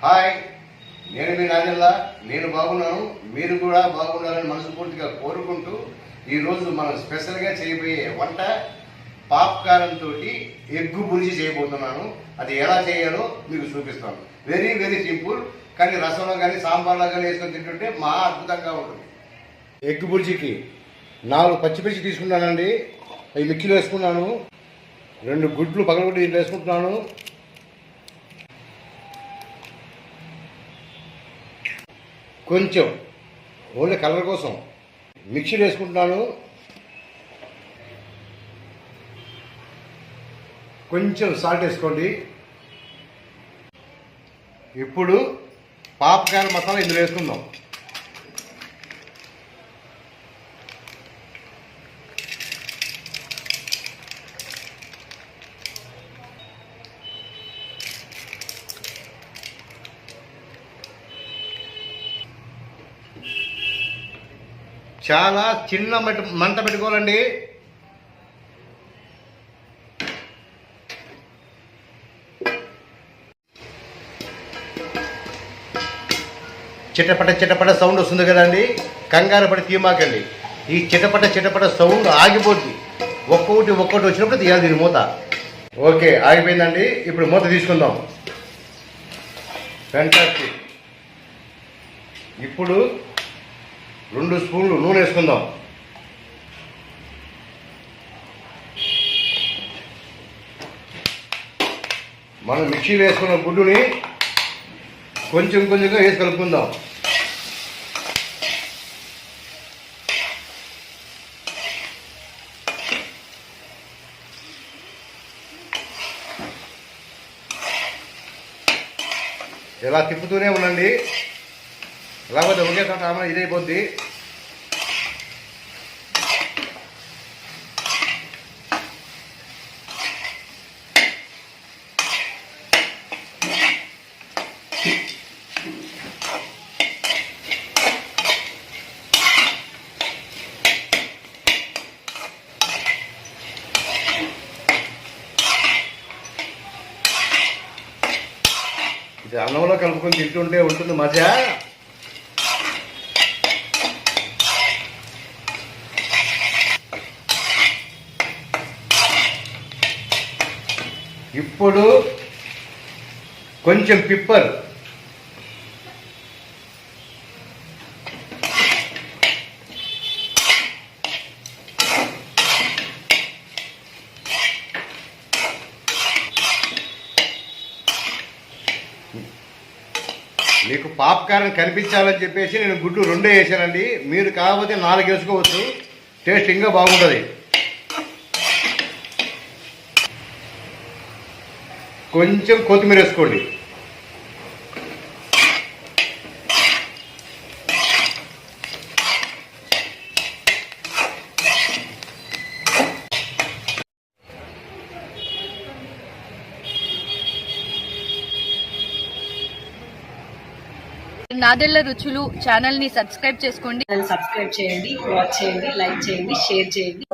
Hi, నేను మీ నాదెల్లా. నేను బాగున్నాను, మీరు కూడా బాగుండాలని మనస్ఫూర్తిగా కోరుకుంటూ ఈరోజు మనం స్పెషల్గా చేయబోయే వంట పాప్కార్న్ తోటి ఎగ్గు బుర్జీ చేయబోతున్నాను. అది ఎలా చేయాలో మీకు చూపిస్తాను. వెరీ వెరీ సింపుల్, కానీ రసంలో కానీ సాంబార్లో కానీ వేసుకొని తింటుంటే మా అద్భుతంగా ఉంటుంది. ఎగ్ బుర్జీకి 4 పచ్చిమిర్చి తీసుకున్నానండి, అవి మిక్సీలో వేసుకున్నాను. 2 గుడ్లు పగలగొట్టి దీంట్లో వేసుకుంటున్నాను. కొంచెం ఓన్లీ కలర్ కోసం మిక్సీలో వేసుకుంటున్నాను. కొంచెం సాల్ట్ వేసుకోండి. ఇప్పుడు పాప్కార్న్ మసాలా ఇందులో వేసుకుందాం. చాలా చిన్న మంట పెట్టుకోవాలండి. చిటపట సౌండ్ వస్తుంది కదండి, కంగారు పడి తీమాకండి. ఈ చిటపట సౌండ్ ఆగిపోద్ది. ఒక్కొక్కటి వచ్చినప్పుడు తీయాలి దీని మూత. ఓకే, ఆగిపోయిందండి. ఇప్పుడు మూత తీసుకుందాం. ఫ్యాంటాస్టిక్. ఇప్పుడు 2 స్పూన్లు నూనె వేసుకుందాం. మనం మిక్సీ వేసుకున్న గుడ్డుని కొంచెంగా వేసి కలుపుకుందాం. ఇలా తిప్పుతూనే ఉండండి, లేకపోతే ఒకే చోట ఇదైపోద్ది. ఇది అన్నంలో కలుపుకొని తింటుంటే ఉంటుంది మజా. ఇప్పుడు కొంచెం పిప్పర్, మీకు పాప్కార్న్ కనిపించాలని చెప్పేసి నేను గుడ్లు 2 వేసానండి. మీరు కాకపోతే 4 వేసుకోవచ్చు, టేస్ట్ ఇంకా బాగుంటుంది. కొంచెం కొత్తిమీర వేసుకోండి. నాదెళ్ల రుచులు ఛానల్ ని సబ్స్క్రైబ్ చేసుకోండి. సబ్స్క్రైబ్ చేయండి, వాచ్ చేయండి, లైక్ చేయండి, షేర్ చేయండి.